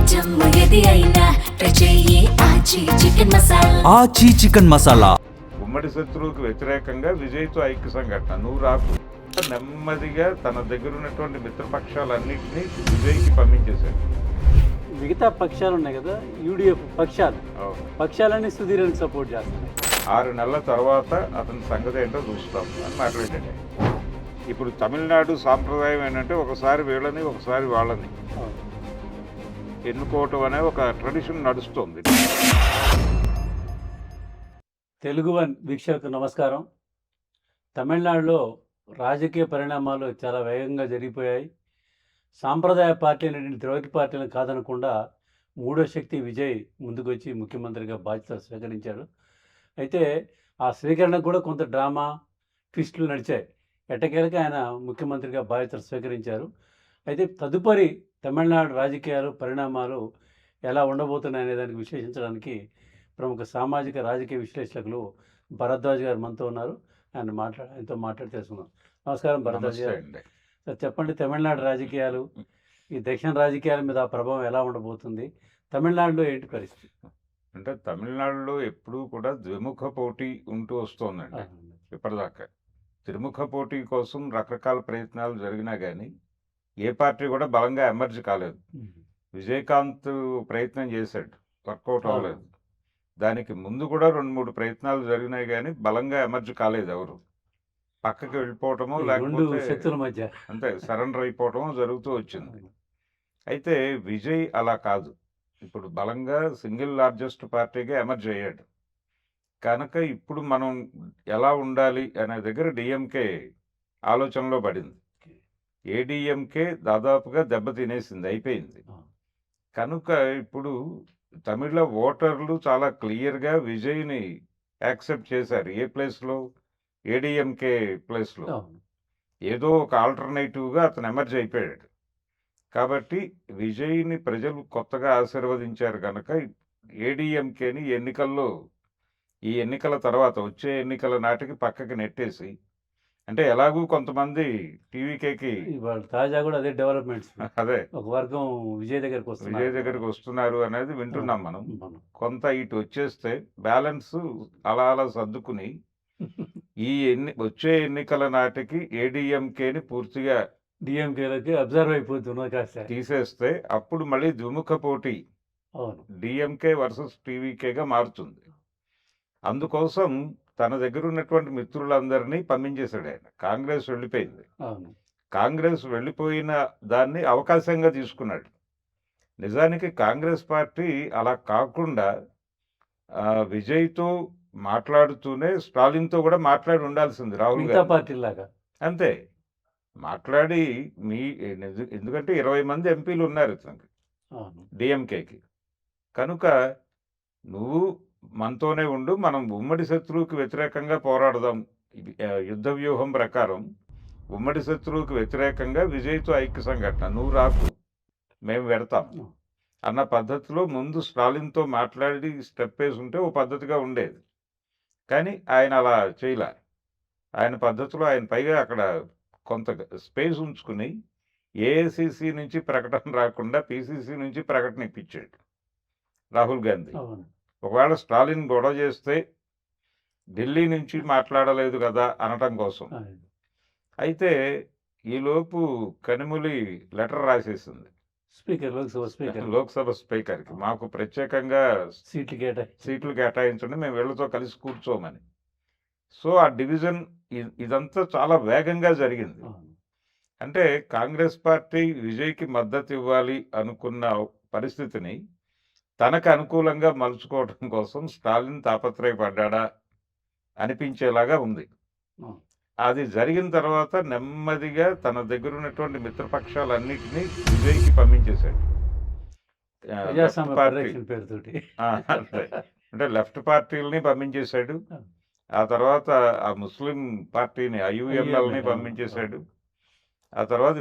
Item ఏది అయినా try చెయ్యి ఆచి చికెన్ మసాలా. ఆచి చికెన్ మసాలా. ఉమ్మడి శత్రువుకు వ్యతిరేకంగా విజయ్తో ఐక్య సంఘటన. నువ్వు రాకు. నెమ్మదిగా తన దగ్గర ఉన్నటువంటి మిత్రపక్షాలన్నింటినీ విజయ్కి పంపించేశాడు. మిగతా పక్షాలు ఉన్నాయి కదా, యూడిఎఫ్ పక్షాలు, అవును. పక్షాలన్నీ సుధీరని సపోర్ట్ చేస్తున్నాయి. 6 నెలల తర్వాత అతని సంగతి ఏంటో చూస్తాం అని మాట్లాడాడు. ఇప్పుడు తమిళనాడు సాంప్రదాయం ఏంటంటే ఒకసారి వీళ్ళని ఒకసారి వాళ్ళని ఎన్నుకోవటం అనే ఒక ట్రెడిషన్ నడుస్తుంది. తెలుగు వన్ వీక్షకులకు నమస్కారం. తమిళనాడులో రాజకీయ పరిణామాలు చాలా వేగంగా జరిగిపోయాయి. సాంప్రదాయ పార్టీ అనేటువంటి ద్రౌపది పార్టీలను కాదనకుండా మూడో శక్తి విజయ్ ముందుకొచ్చి ముఖ్యమంత్రిగా బాధ్యతలు స్వీకరించారు. అయితే ఆ స్వీకరణకు కూడా కొంత డ్రామా ట్విస్టులు నడిచాయి. ఎట్టకేలకి ఆయన ముఖ్యమంత్రిగా బాధ్యతలు స్వీకరించారు. అయితే తదుపరి తమిళనాడు రాజకీయాలు పరిణామాలు ఎలా ఉండబోతున్నాయి అనే దానికి విశ్లేషించడానికి ప్రముఖ సామాజిక రాజకీయ విశ్లేషకులు భరద్వాజ్ గారు మనతో ఉన్నారు. ఆయనతో మాట్లాడి తెలుసుకుందాం. నమస్కారం భరద్వాజ్ గారు. సార్ చెప్పండి, తమిళనాడు రాజకీయాలు, ఈ దక్షిణ రాజకీయాల మీద ఆ ప్రభావం ఎలా ఉండబోతుంది? తమిళనాడులో ఏంటి పరిస్థితి? అంటే తమిళనాడులో ఎప్పుడూ కూడా ద్విముఖ పోటీ ఉంటూ వస్తోందండి. ఇప్పటిదాకా త్రిముఖ పోటీ కోసం రకరకాల ప్రయత్నాలు జరిగినా కానీ ఏ పార్టీ కూడా బలంగా ఎమర్జ్ కాలేదు. విజయకాంత్ ప్రయత్నం చేశాడు, వర్కౌట్ అవ్వలేదు. దానికి ముందు కూడా 2-3 ప్రయత్నాలు జరిగినాయి కానీ బలంగా ఎమర్జ్ కాలేదు. ఎవరు పక్కకి వెళ్ళిపోవటమో లేకపోతే శక్తుల మధ్య అంతే సరెండర్ అయిపోవటమో జరుగుతూ వచ్చింది. అయితే విజయ్ అలా కాదు. ఇప్పుడు బలంగా సింగిల్ లార్జెస్ట్ పార్టీగా ఎమర్జ్ అయ్యాడు కనుక ఇప్పుడు మనం ఎలా ఉండాలి అనే దగ్గర డిఎంకే ఆలోచనలో పడింది. ఏడిఎంకే దాదాపుగా దెబ్బ తినేసింది, అయిపోయింది. కనుక ఇప్పుడు తమిళ ఓటర్లు చాలా క్లియర్గా విజయ్ని యాక్సెప్ట్ చేశారు. ఏ ప్లేస్లో? ఏడిఎంకే ప్లేస్లో ఏదో ఒక ఆల్టర్నేటివ్గా అతను ఎమర్జ్ అయిపోయాడు. కాబట్టి విజయ్ని ప్రజలు కొత్తగా ఆశీర్వదించారు కనుక ఏడిఎంకేని ఈ ఎన్నికల తర్వాత వచ్చే ఎన్నికల నాటికి పక్కకి నెట్టేసి, అంటే ఎలాగూ కొంతమంది టీవీకేకి తాజా కూడా అదే డెవలప్మెంట్స్, అదే ఒక వర్గం విజయ్ దగ్గరికి వస్తున్నారు అనేది వింటున్నాం మనం. కొంత ఇటు వచ్చేస్తే బ్యాలెన్స్ అలా అలా సర్దుకుని వచ్చే ఎన్నికల నాటికి ఏడిఎంకేని పూర్తిగా డిఎంకేలకి అబ్జర్వ్ అయిపోతున్నా కాస్త తీసేస్తే అప్పుడు మళ్ళీ ద్విముఖ పోటీ డిఎంకే వర్సెస్ టీవీకేగా మారుతుంది. అందుకోసం తన దగ్గర ఉన్నటువంటి మిత్రులందరినీ పంపించేశాడు ఆయన. కాంగ్రెస్ వెళ్ళిపోయింది. కాంగ్రెస్ వెళ్ళిపోయిన దాన్ని అవకాశంగా తీసుకున్నాడు. నిజానికి కాంగ్రెస్ పార్టీ అలా కాకుండా విజయ్తో మాట్లాడుతూనే స్టాలిన్తో కూడా మాట్లాడి ఉండాల్సింది. రాహుల్ గాంధీ పార్టీ లాగా అంతే మాట్లాడి ఎందుకంటే 20 మంది ఎంపీలు ఉన్నారు ఇతనికి డిఎంకేకి. కనుక నువ్వు మనతోనే ఉండు, మనం ఉమ్మడి శత్రువుకి వ్యతిరేకంగా పోరాడదాం. యుద్ధ వ్యూహం ప్రకారం ఉమ్మడి శత్రువుకి వ్యతిరేకంగా విజయ్తో ఐక్య సంఘటన. నువ్వు రాకు, మేము పెడతాం అన్న పద్ధతిలో ముందు స్టాలిన్తో మాట్లాడి స్టెప్ వేసి ఉంటే ఓ పద్ధతిగా ఉండేది. కానీ ఆయన అలా చేయలే. ఆయన పద్ధతిలో ఆయన పైగా అక్కడ కొంత స్పేస్ ఉంచుకుని ఏఐసిసి నుంచి ప్రకటన రాకుండా పిసిసి నుంచి ప్రకటన ఇప్పించాడు రాహుల్ గాంధీ. ఒకవేళ స్టాలిన్ గొడవ చేస్తే ఢిల్లీ నుంచి మాట్లాడలేదు కదా అనటం కోసం. అయితే ఈలోపు కనిమొళి లెటర్ రాసేసింది లోక్సభ స్పీకర్కి, మాకు ప్రత్యేకంగా సీట్లు కేటాయించండి, మేము వీళ్ళతో కలిసి కూర్చోమని. సో ఆ డివిజన్ ఇదంతా చాలా వేగంగా జరిగింది. అంటే కాంగ్రెస్ పార్టీ విజయ్కి మద్దతు ఇవ్వాలి అనుకున్న పరిస్థితిని తనకు అనుకూలంగా మలుచుకోవడం కోసం స్టాలిన్ తాపత్రయపడ్డా అనిపించేలాగా ఉంది. అది జరిగిన తర్వాత నెమ్మదిగా తన దగ్గర ఉన్నటువంటి మిత్రపక్షాలన్నింటినీ విజయ్కి పంపించేశాడు. అంటే లెఫ్ట్ పార్టీలని పంపించేశాడు. ఆ తర్వాత ఆ ముస్లిం పార్టీని ఐయుఎంఎల్ని పంపించేశాడు. ఆ తర్వాత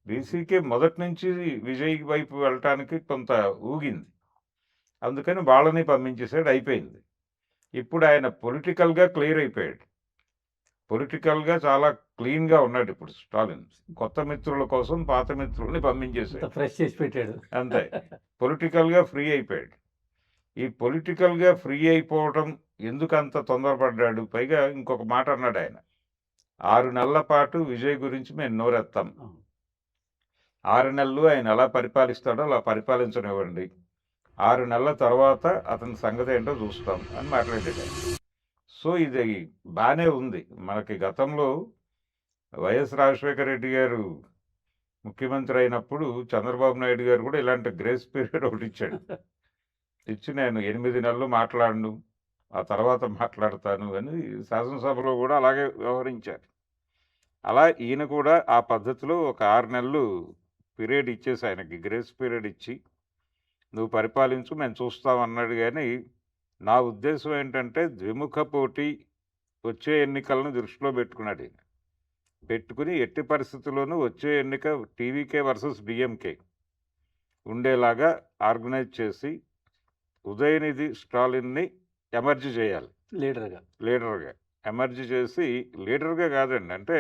వీసీకే మొదటి నుంచి విజయ్ వైపు వెళ్ళటానికి కొంత ఊగింది, అందుకని వాళ్ళని పంపించేశాడు. అయిపోయింది. ఇప్పుడు ఆయన పొలిటికల్గా క్లియర్ అయిపోయాడు. పొలిటికల్గా చాలా క్లీన్గా ఉన్నాడు ఇప్పుడు స్టాలిన్. కొత్త మిత్రుల కోసం పాత మిత్రుల్ని అంత పంపించేశాడు. ఫ్రెష్ చేసి పెట్టాడు. అంతే. పొలిటికల్గా ఫ్రీ అయిపోయాడు. ఈ పొలిటికల్గా ఫ్రీ అయిపోవటం ఎందుకంత తొందరపడ్డాడు? పైగా ఇంకొక మాట అన్నాడు ఆయన. 6 నెలల పాటు విజయ్ గురించి మేము నోరెత్తాం. అవును. 6 నెలలు ఆయన ఎలా పరిపాలిస్తాడో అలా పరిపాలించనివ్వండి. 6 నెలల తర్వాత అతని సంగతి ఏంటో చూస్తాం అని మాట్లాడాడు ఆయన. సో ఇది బాగానే ఉంది. మనకి గతంలో వైఎస్ రాజశేఖర రెడ్డి గారు ముఖ్యమంత్రి అయినప్పుడు చంద్రబాబు నాయుడు గారు కూడా ఇలాంటి గ్రేస్ పీరియడ్ ఒకటి ఇచ్చాడు. ఇచ్చి నేను 8 నెలలు మాట్లాడను, ఆ తర్వాత మాట్లాడతాను అని శాసనసభలో కూడా అలాగే వ్యవహరించారు. అలా ఈయన కూడా ఆ పద్ధతిలో ఒక 6 నెలలు పీరియడ్ ఇచ్చేసి ఆయనకి గ్రేస్ పీరియడ్ ఇచ్చి నువ్వు పరిపాలించు మేము చూస్తామన్నాడు. కానీ నా ఉద్దేశం ఏంటంటే ద్విముఖ పోటీ వచ్చే ఎన్నికలను దృష్టిలో పెట్టుకున్నాడు ఈయన. పెట్టుకుని ఎట్టి పరిస్థితుల్లోనూ వచ్చే ఎన్నిక టీవీకే వర్సెస్ డిఎంకే ఉండేలాగా ఆర్గనైజ్ చేసి ఉదయనిధి స్టాలిన్ని ఎమర్జీ చేయాలి. లీడర్గా ఎమర్జీ చేసి, లీడర్గా కాదండి, అంటే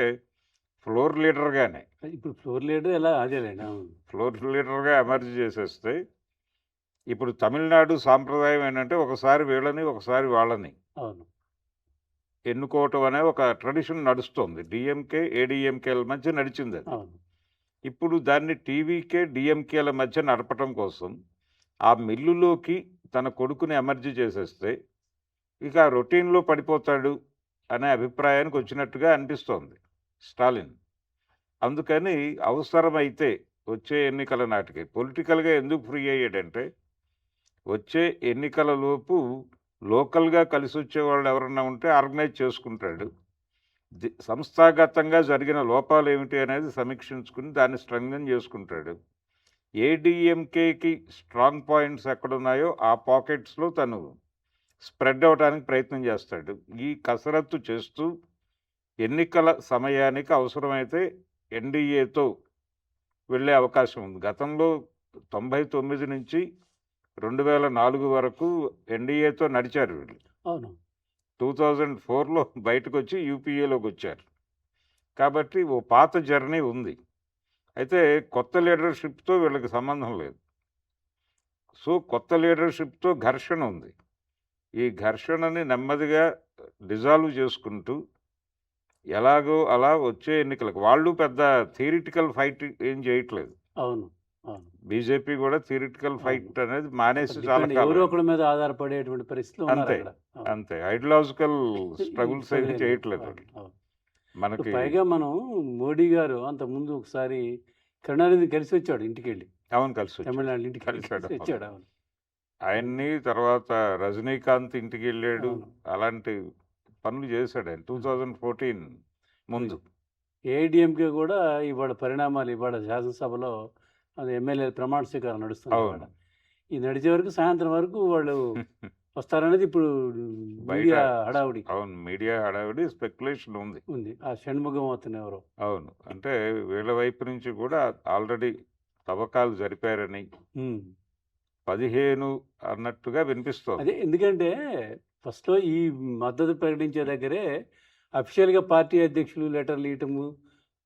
ఫ్లోర్ లీడర్గానే, ఇప్పుడు ఫ్లోర్ లీడర్ ఎలా అదేలేండి. అవును. ఫ్లోర్ లీడర్గా ఎమర్జీ చేసేస్తే ఇప్పుడు తమిళనాడు సాంప్రదాయం ఏంటంటే ఒకసారి వీళ్ళని ఒకసారి వాళ్ళని అవును. ఎన్నుకోవటం అనే ఒక ట్రెడిషన్ నడుస్తుంది. డిఎంకే ఏడిఎంకేల మధ్య నడిచింది అది. అవును. ఇప్పుడు దాన్ని టీవీకే డిఎంకేల మధ్య నడపటం కోసం ఆ మిల్లులోకి తన కొడుకుని ఎమర్జీ చేసేస్తే ఇక రొటీన్లో పడిపోతాడు అనే అభిప్రాయానికి వచ్చినట్టుగా అనిపిస్తోంది స్టాలిన్. అందుకని అవసరమైతే వచ్చే ఎన్నికల నాటికి పొలిటికల్గా ఎందుకు ఫ్రీ అయ్యాడంటే వచ్చే ఎన్నికల లోపు లోకల్గా కలిసి వచ్చే వాళ్ళు ఎవరన్నా ఉంటే ఆర్గనైజ్ చేసుకుంటాడు. సంస్థాగతంగా జరిగిన లోపాలు ఏమిటి అనేది సమీక్షించుకుని దాన్ని స్ట్రెంగ్థెన్ చేసుకుంటాడు. ఏడీఎంకేకి స్ట్రాంగ్ పాయింట్స్ ఎక్కడున్నాయో ఆ పాకెట్స్లో తను స్ప్రెడ్ అవడానికి ప్రయత్నం చేస్తాడు. ఈ కసరత్తు చేస్తూ ఎన్నికల సమయానికి అవసరమైతే ఎన్డీఏతో వెళ్ళే అవకాశం ఉంది. గతంలో 99 నుంచి 2004 వరకు ఎన్డీఏతో నడిచారు వీళ్ళు. అవును. 2004లో బయటకు వచ్చి యూపీఏలోకి వచ్చారు. కాబట్టి ఓ పాత జర్నీ ఉంది. అయితే కొత్త లీడర్షిప్తో వీళ్ళకి సంబంధం లేదు. సో కొత్త లీడర్షిప్తో ఘర్షణ ఉంది. ఈ ఘర్షణని నెమ్మదిగా డిజాల్వ్ చేసుకుంటూ ఎలాగో అలా వచ్చే ఎన్నికలకు వాళ్ళు పెద్ద థియరిటికల్ ఫైట్ ఏం చేయట్లేదు. అవును. అవును. బీజేపీ కూడా థియరిటికల్ ఫైట్ అనేది మానేసి చాలా డిపెండ్ ఎవరో ఒకరి మీద ఆధారపడేటువంటి పరిస్థితులు ఉన్నారు అంతే అక్కడ. అవును. అంతే ఐడియాలజికల్ స్ట్రగుల్స్ ఏమీ లేదు. చేయట్లేదు. అవును. అవును. మనకి పైగా మనం మోడీ గారు అంత ముందు ఒకసారి కరుణానిధిని కలిసి వచ్చాడు ఇంటికి వెళ్ళి, అవును కలిసి వచ్చాడు. తమిళనాడు ఇంటికి కలిశాడు. కలిసి వచ్చాడు. అవును. ఆయన్ని తర్వాత రజనీకాంత్ ఇంటికి వెళ్ళాడు. అవును. అలాంటి పనులు చేశాడు ఆయన 2014 ముందు. ఏఐడిఎంకే కూడా ఇవాళ పరిణామాలు ఇవాళ శాసనసభలో అది ఎమ్మెల్యే ప్రమాణ స్వీకారం నడుస్తుంది. అవును. ఇవాళ. ఈ నడిచే వరకు సాయంత్రం వరకు వాళ్ళు వస్తారనేది ఇప్పుడు బయట మీడియా హడావుడి అవును మీడియా హడావిడి స్పెక్యులేషన్ ఉంది. ఉంది. ఆ షణ్ముఖం అవుతున్న ఎవరో. అవును అంటే వీళ్ళ వైపు నుంచి కూడా ఆల్రెడీ తవ్వకాలు జరిపారని ఉమ్. 15 అన్నట్టుగా వినిపిస్తోంది. అదే ఎందుకంటే ఫస్ట్లో ఈ మద్దతు ప్రకటించే దగ్గరే అఫీషియల్గా పార్టీ అధ్యక్షులు లెటర్లు ఇవ్వటము,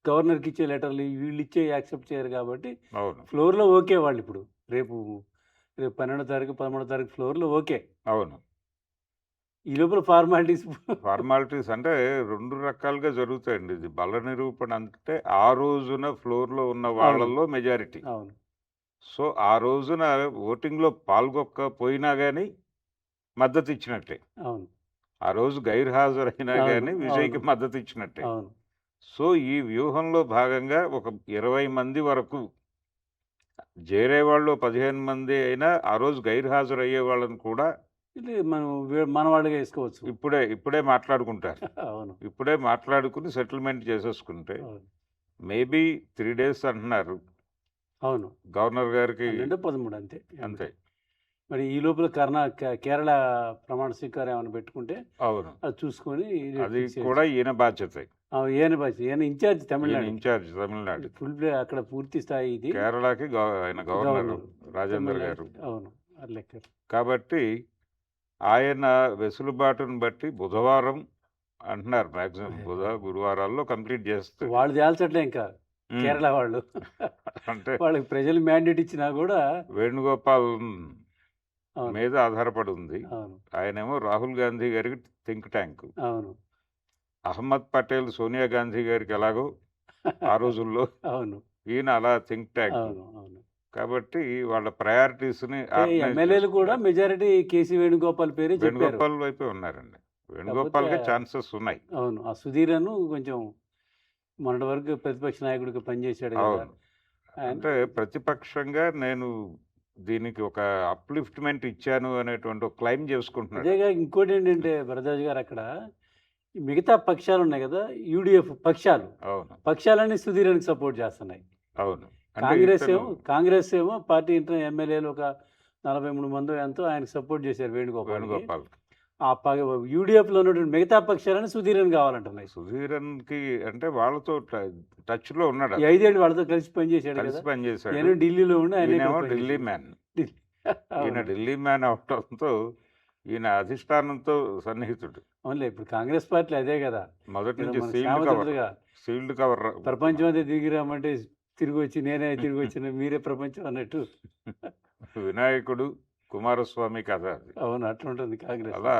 గవర్నర్కి ఇచ్చే లెటర్లు వీళ్ళు ఇచ్చే యాక్సెప్ట్ చేయరు కాబట్టి అవును ఫ్లోర్లో ఓకే వాళ్ళు ఇప్పుడు రేపు 12వ తారీఖు 13వ తారీఖు ఫ్లోర్లో ఓకే. అవును ఈ లోపల ఫార్మాలిటీస్ ఫార్మాలిటీస్ అంటే 2 రకాలుగా జరుగుతాయండి. ఇది బల నిరూపణ అంటే ఆ రోజున ఫ్లోర్లో ఉన్న వాళ్ళల్లో మెజారిటీ. అవును. సో ఆ రోజున ఓటింగ్లో పాల్గొకపోయినా కానీ మద్దతు ఇచ్చినట్టే. అవును. ఆ రోజు గైర్హాజరైనా అవును, కానీ విజయ్కి అవును. మద్దతు ఇచ్చినట్టే. అవును. సో ఈ వ్యూహంలో భాగంగా ఒక 20 మంది వరకు చేరేవాళ్ళు 15 మంది అయినా ఆ రోజు గైర్హాజరయ్యే వాళ్ళని కూడా ఇది మనం మనవాడిగా వేసుకోవచ్చు. ఇప్పుడే మాట్లాడుకుంటారు. అవును. ఇప్పుడే మాట్లాడుకుని సెటిల్మెంట్ చేసేసుకుంటే అవును. మేబీ 3 days అంటున్నారు అవును. గవర్నర్ గారికి. 12-13 అంతే. అంతే. మరి ఈ లోపల కేరళ ప్రమాణ స్వీకారం ఏమైనా పెట్టుకుంటే అవును అది చూసుకొని అది fix చేయొచ్చు. కూడా ఈయన బాధ్యత. ఈయన బాధ్యత, ఈయన ఇన్ఛార్జ్ ఈయన తమిళనాడు, ఇన్ఛార్జ్ తమిళనాడు. ఫుల్ అక్కడ పూర్తి స్థాయి ఇది కేరళకి ఆయన గవర్నర్ రాజేందర్ గారు. అవును. అది లెక్క. కాబట్టి ఆయన వెసులుబాటును బట్టి బుధవారం అంటున్నారు మ్యాక్సిమం గురువారాల్లో కంప్లీట్ చేస్తే. వాళ్ళు తేల్చట్లే ఇంకా కేరళ వాళ్ళు. అంటే వాళ్ళకి ప్రజలు మ్యాండేట్ ఇచ్చినా కూడా. వేణుగోపాల్ అవును. మీద ఆధారపడి ఉంది. అవును. ఆయనేమో రాహుల్ గాంధీ గారికి థింక్ ట్యాంక్. అవును. అహ్మద్ పటేల్ సోనియా గాంధీ గారికి ఎలాగో ఆ రోజుల్లో అవును. ఈయన అలా థింక్ ట్యాంక్. అవును. అవును. కాబట్టి వాళ్ళ ప్రయారిటీస్ని ఎమ్మెల్యేలు కూడా మెజారిటీ కేసీ వేణుగోపాల్ పేరే చెప్పారు. వేణుగోపాల్ వైపే ఉన్నారండి. వేణుగోపాల్కే ఛాన్సెస్ ఉన్నాయి. అవును. ఆ సుధీరను కొంచెం మొన్నటి వరకు ప్రతిపక్ష నాయకుడిగా పనిచేశాడు కదా. అవును. అంటే ప్రతిపక్షంగా నేను దీనికి ఒక అప్లిఫ్ట్మెంట్ ఇచ్చాను అనేటువంటి ఒక క్లైమ్ చేసుకుంటున్నాడు. అదేగా ఇంకోటి ఏంటంటే భరద్వాజ్ గారు అక్కడ ఈ మిగతా పక్షాలు ఉన్నాయి కదా, యూడిఎఫ్ పక్షాలు, అవును. పక్షాలన్నీ సుధీరానికి సపోర్ట్ చేస్తున్నాయి. అవును. కాంగ్రెస్ ఏమో పార్టీ ఇంటర్ ఎమ్మెల్యేలు ఒక 43 మందో ఎంతో ఆయనకు సపోర్ట్ చేశారు వేణుగోపాల్. ఆ యూడిఎఫ్లో ఉన్నటువంటి మిగతా పక్షాలని సుధీరన్ కావాలంటున్నాయి. సుధీరన్కి అంటే వాళ్ళతో టచ్ లో ఉన్నాడు. 5 ఏళ్ళు వాళ్ళతో కలిసి పనిచేశాడు కలిసి కదా. పనిచేశాడు. నేను ఢిల్లీలో ఉండి ఆయన ఢిల్లీ మ్యాన్. ఈయన ఢిల్లీ మ్యాన్ అవటంతో ఈయన అధిష్టానంతో సన్నిహితుడు. అవునులే, ఇప్పుడు కాంగ్రెస్ పార్టీ అదే కదా. మొదటి ఏదో నుంచి మన సీల్డ్ శ్యామచంద్రగా కవర్ ప్రపంచం అంతా దిగి రమ్మంటే తిరిగి వచ్చి నేనే తిరిగి వచ్చిన మీరే ప్రపంచం అన్నట్టు. వినాయకుడు కుమారస్వామి కథ అది. అవును, అట్లా ఉంటుంది కాంగ్రెస్. అలా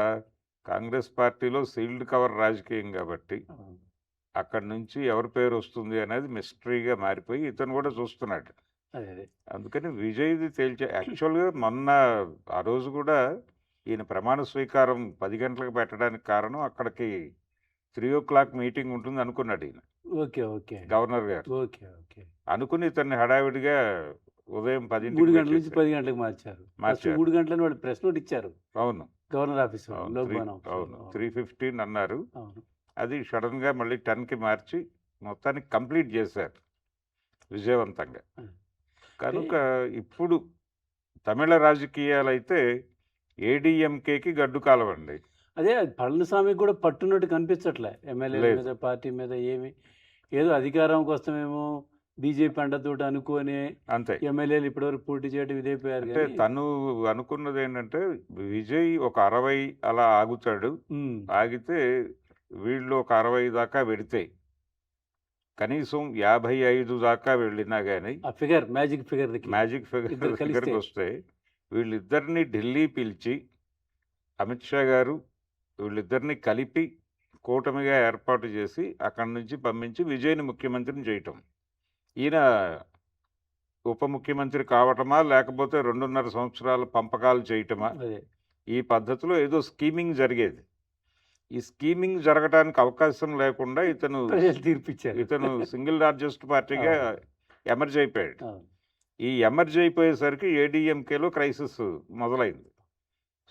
కాంగ్రెస్ పార్టీలో సీల్డ్ కవర్ రాజకీయం కాబట్టి అవును. అక్కడి నుంచి ఎవరి పేరు వస్తుంది అనేది మిస్టరీగా మారిపోయి ఇతను కూడా చూస్తున్నాడు. అదే అందుకని విజయ్ది యాక్చువల్గా మొన్న ఆ రోజు కూడా ఈయన ప్రమాణ స్వీకారం 10 గంటలకు పెట్టడానికి కారణం అక్కడికి 3 o'clock మీటింగ్ ఉంటుంది అనుకున్నాడు ఈయన. ఓకే. ఓకే. గవర్నర్ గారు ఓకే. ఓకే. అనుకుని ఇతన్ని హడావిడిగా ఉదయం 10 3 గంటల నుంచి 10 గంటలకు మార్చారు. 3 గంటలని వాళ్ళు ప్రెస్ నోట్ ఇచ్చారు అవును. గవర్నర్ ఆఫీస్ అవును. లోక్భవన్ అవును 3:15 అన్నారు. అవును. అది సడన్గా మళ్ళీ 10కి మార్చి మొత్తానికి కంప్లీట్ చేశారు విజయవంతంగా. కనుక ఇప్పుడు తమిళ రాజకీయాలైతే ఏడీఎంకేకి గడ్డు కాలవండి. అదే పళనిస్వామికి కూడా పట్టున్నట్టు కనిపించట్లే ఎమ్మెల్యేల లేదు. మీద, పార్టీ మీద ఏమి. ఏదో అధికారం కోసమేమో బీజేపీ అండతోటి అనుకొని అంతే. ఎమ్మెల్యేలు ఇప్పటివరకు పోటీ చేయడం ఇదైపోయారు. అంటే తను అనుకున్నది ఏంటంటే విజయ్ ఒక 60 అలా ఆగుతాడు. ఆగితే వీళ్ళు ఒక 60 దాకా వెడితే కనీసం 55 దాకా వెళ్ళినా కానీ ఆ ఫిగర్ మ్యాజిక్ ఫిగర్కి వస్తే వీళ్ళిద్దరిని ఢిల్లీ పిలిచి అమిత్ షా గారు వీళ్ళిద్దరిని కలిపి కూటమిగా ఏర్పాటు చేసి అక్కడి నుంచి పంపించి విజయ్ని ముఖ్యమంత్రిని చేయటం. ఈయన ఉప ముఖ్యమంత్రి కావటమా లేకపోతే 2.5 సంవత్సరాల పంపకాలు చేయటమా, ఈ పద్ధతిలో ఏదో స్కీమింగ్ జరిగేది. ఈ స్కీమింగ్ జరగడానికి అవకాశం లేకుండా ఇతను సింగిల్ లార్జెస్ట్ పార్టీగా ఎమర్జ్ అయిపోయాడు. ఈ ఎమర్జ్ అయిపోయేసరికి ఏడీఎంకేలో క్రైసిస్ మొదలైంది.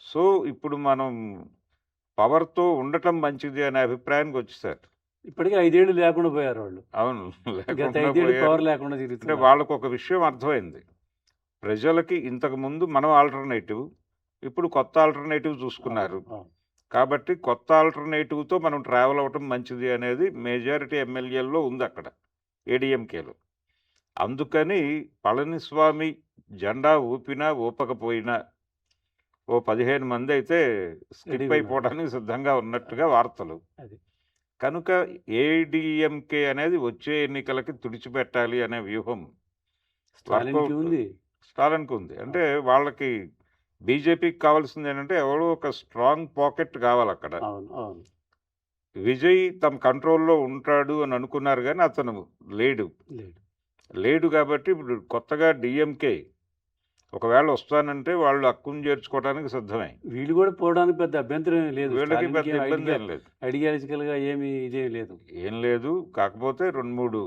సో ఇప్పుడు మనం పవర్తో ఉండటం మంచిది అనే అభిప్రాయానికి వచ్చేసారు. ఇప్పటికే 5 ఏళ్ళు లేకుండా పోయారు వాళ్ళు. అవును, పవర్ లేకుండా అంటే వాళ్ళకు ఒక విషయం అర్థమైంది. ప్రజలకి ఇంతకు ముందు మనం ఆల్టర్నేటివ్, ఇప్పుడు కొత్త ఆల్టర్నేటివ్ చూసుకున్నారు. కాబట్టి కొత్త ఆల్టర్నేటివ్తో మనం ట్రావెల్ అవ్వటం మంచిది అనేది మెజారిటీ ఎమ్మెల్యేల్లో ఉంది అక్కడ ఏడీఎంకేలో. అందుకని పళనిస్వామి జెండా ఊపినా ఊపకపోయినా ఓ 15 మంది అయితే స్కిప్ అయిపోవడానికి సిద్ధంగా ఉన్నట్టుగా వార్తలు. కనుక ఏడీఎంకే అనేది వచ్చే ఎన్నికలకి తుడిచిపెట్టాలి అనే వ్యూహం స్టాలిన్కి ఉంది. అంటే వాళ్ళకి బీజేపీకి కావాల్సింది ఏంటంటే ఎవడో ఒక స్ట్రాంగ్ పాకెట్ కావాలి అక్కడ. విజయ్ తమ కంట్రోల్లో ఉంటాడు అని అనుకున్నారు కానీ అతను లేడు కాబట్టి ఇప్పుడు కొత్తగా డిఎంకే ఒకవేళ వస్తానంటే వాళ్ళు హక్కును చేర్చుకోవడానికి సిద్ధమే. వీళ్ళు కూడా పోవడానికి పెద్ద అభ్యంతరం లేదు. వీళ్ళకి పెద్ద ఇబ్బంది ఏం లేదు. ఐడియాలజికల్గా ఏం లేదు. కాకపోతే 2-3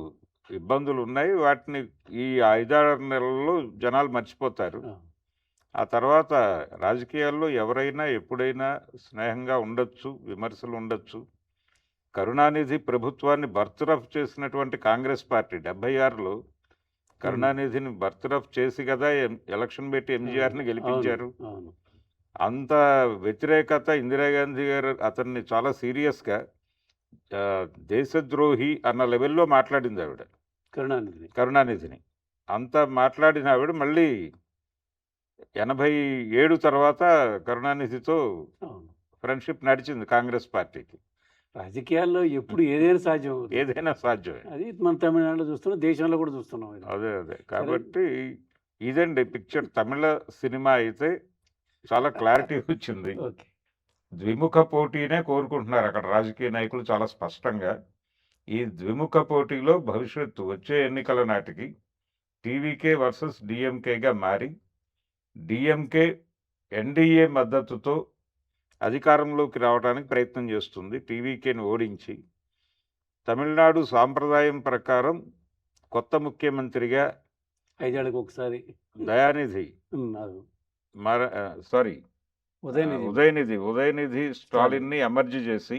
ఇబ్బందులు ఉన్నాయి. వాటిని ఈ 5-6 నెలల్లో జనాలు మర్చిపోతారు. ఆ తర్వాత రాజకీయాల్లో ఎవరైనా ఎప్పుడైనా స్నేహంగా ఉండొచ్చు, విమర్శలు ఉండొచ్చు. కరుణానిధి ప్రభుత్వాన్ని బర్తరఫ్ చేసినటువంటి కాంగ్రెస్ పార్టీ 76లో కరుణానిధిని బర్తరఫ్ చేసి కదా ఎలక్షన్ పెట్టి ఎంజీఆర్ని గెలిపించారు. అంత వ్యతిరేకత ఇందిరాగాంధీ గారు అతన్ని చాలా సీరియస్గా దేశద్రోహి అన్న లెవెల్లో మాట్లాడింది ఆవిడ కరుణానిధిని. అంత మాట్లాడిన ఆవిడ మళ్ళీ 87 తర్వాత కరుణానిధితో ఫ్రెండ్షిప్ నడిచింది కాంగ్రెస్ పార్టీకి. రాజకీయాల్లో ఎప్పుడు ఏదైనా సాధ్యం అవుతుంది. ఏదైనా సాధ్యమే. అది మన తమిళనాడులో చూస్తున్నాం, దేశంలో కూడా చూస్తున్నాం ఇది. అదే కాబట్టి ఇదండి పిక్చర్. తమిళ సినిమా అయితే చాలా క్లారిటీ వచ్చింది. ఓకే. ద్విముఖ పోటీనే కోరుకుంటున్నారు అక్కడ రాజకీయ నాయకులు చాలా స్పష్టంగా. ఈ ద్విముఖ పోటీలో భవిష్యత్తు వచ్చే ఎన్నికల నాటికి టీవీకే వర్సెస్ డిఎంకేగా మారి డిఎంకే ఎన్డీఏ మద్దతుతో అధికారంలోకి రావడానికి ప్రయత్నం చేస్తుంది టీవీకేని ఓడించి. తమిళనాడు సాంప్రదాయం ప్రకారం కొత్త ముఖ్యమంత్రిగా 5 ఏళ్ళకి ఒకసారి దయానిధి అది సారీ ఉదయనిధి. ఉదయనిధి స్టాలిన్ని ఎమర్జీ చేసి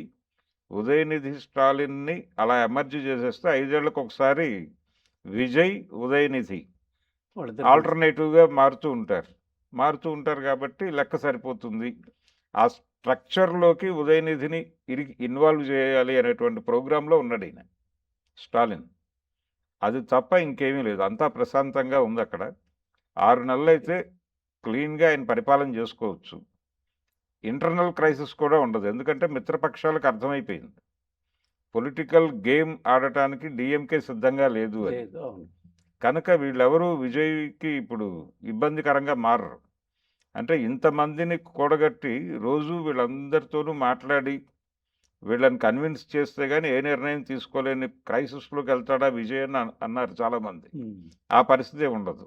ఉదయనిధి స్టాలిన్ని అలా ఎమర్జీ చేసేస్తే 5 ఏళ్లకు ఒకసారి విజయ్ ఉదయనిధి వాళ్ళిద్దరు ఆల్టర్నేటివ్గా మారుతూ ఉంటారు కాబట్టి లెక్క సరిపోతుంది. ఆ స్ట్రక్చర్లోకి ఉదయనిధిని ఇన్వాల్వ్ చేయాలి అనేటువంటి ప్రోగ్రాంలో ఉన్నాడు ఈయన స్టాలిన్. అది తప్ప ఇంకేమీ లేదు. అంతా ప్రశాంతంగా ఉంది అక్కడ. 6 నెలలు అయితే క్లీన్గా ఆయన పరిపాలన చేసుకోవచ్చు. ఇంటర్నల్ క్రైసిస్ కూడా ఉండదు. ఎందుకంటే మిత్రపక్షాలకు అర్థమైపోయింది పొలిటికల్ గేమ్ ఆడటానికి డిఎంకే సిద్ధంగా లేదు అని. లేదు. అవును. కనుక వీళ్ళెవరూ విజయ్కి ఇప్పుడు ఇబ్బందికరంగా మారరు. అంటే ఇంతమందిని కూడగట్టి రోజు వీళ్ళందరితోనూ మాట్లాడి వీళ్ళని కన్విన్స్ చేస్తే కానీ ఏ నిర్ణయం తీసుకోలేని క్రైసిస్లోకి వెళ్తాడా విజయ్ అని అన్నారు చాలామంది. ఆ పరిస్థితి ఉండదు.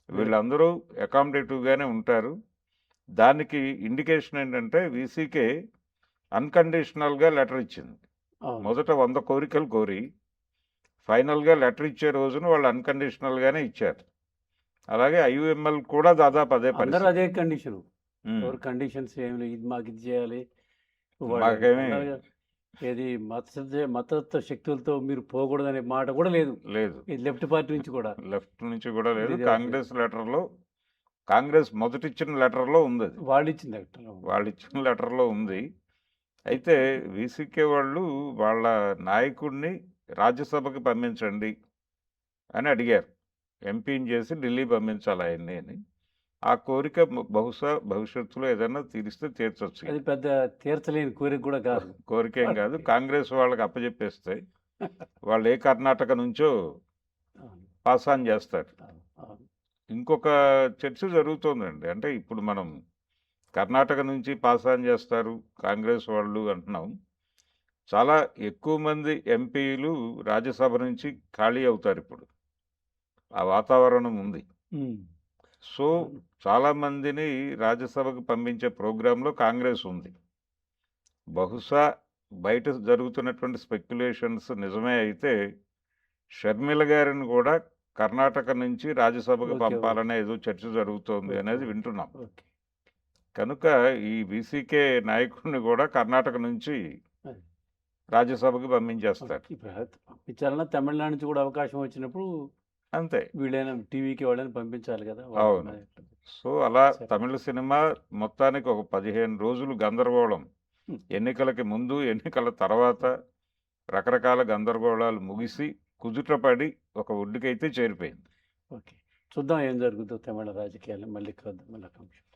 వీళ్ళందరూ అకామిడేటివ్గానే ఉంటారు. దానికి ఇండికేషన్ ఏంటంటే వీసీకే అన్కండిషనల్గా లెటర్ ఇచ్చింది. అవును. మొదట 100 కోరికలు కోరి ఫైనల్గా లెటర్ ఇచ్చే రోజున వాళ్ళు అన్కండిషనల్గానే ఇచ్చారు. అలాగే ఐయుఎంఎల్ కూడా దాదాపు అదే అందరూ పరిస్థితి. అదే కండిషన్. ఉమ్. ఎవరు కండిషన్స్ ఏమి లేదు, ఇది మాకు ఇది చేయాలి, మాకేమీ ఏది మతత్వ శక్తులతో మీరు పోకూడదనే మాట కూడా లేదు. లేదు. ఇది లెఫ్ట్ పార్టీ నుంచి కూడా. లెఫ్ట్ నుంచి కూడా లేదు. ఇది కాంగ్రెస్ మొదటిచ్చిన లెటర్లో ఉంది అది. వాళ్ళు ఇచ్చింది అక్కడ. వాళ్ళు ఇచ్చిన లెటర్లో ఉంది. అయితే వీసీకే వాళ్ళు వాళ్ళ నాయకుడిని రాజ్యసభకి పంపించండి అని అడిగారు. ఎంపీని చేసి ఢిల్లీ పంపించాలి ఆయన్ని అని. ఆ కోరిక బహుశా భవిష్యత్తులో ఏదైనా తీరిస్తే తీర్చొచ్చు. అది పెద్ద తీర్చలేని కోరిక కూడా కాదు. కోరికేం కాదు. కాంగ్రెస్ వాళ్ళకి అప్పచెప్పేస్తే వాళ్ళు ఏ కర్ణాటక నుంచో అవును. పాస్ ఆన్ చేస్తారు. అవును. ఇంకొక చర్చ జరుగుతోందండి. అంటే ఇప్పుడు మనం కర్ణాటక నుంచి పాస్ ఆన్ చేస్తారు కాంగ్రెస్ వాళ్ళు అంటున్నాం. చాలా ఎక్కువ మంది ఎంపీలు రాజ్యసభ నుంచి ఖాళీ అవుతారు ఇప్పుడు. ఆ వాతావరణం ఉంది. ఉమ్. సో చాలామందిని రాజ్యసభకు పంపించే ప్రోగ్రాంలో కాంగ్రెస్ ఉంది. బహుశా బయట జరుగుతున్నటువంటి స్పెక్యులేషన్స్ నిజమే అయితే షర్మిల గారిని కూడా కర్ణాటక నుంచి రాజ్యసభకు ఓకే. పంపాలనే ఏదో చర్చ జరుగుతోంది అనేది వింటున్నాం. ఓకే. కనుక ఈ వీసీకే నాయకుడిని కూడా కర్ణాటక నుంచి అది. రాజ్యసభకు పంపించేస్తారు. ఇప్పుడు పంపించాలన్నా తమిళనాడు నుంచి కూడా అవకాశం వచ్చినప్పుడు అంతే. వీళ్ళైనా టీవీకి వాళ్ళని పంపించాలి కదా. అవును. సో అలా సరే. తమిళ సినిమా మొత్తానికి ఒక 15 రోజులు గందరగోళం. ఎన్నికలకి ముందు, ఎన్నికల తర్వాత రకరకాల గందరగోళాలు ముగిసి కుదుటపడి ఒక ఒడ్డుకైతే చేరిపోయింది. ఓకే. చూద్దాం ఏం జరుగుతుందో తమిళ రాజకీయాలు. మళ్ళీ కలుద్దాం. మళ్ళీ ఒక నిమిషం.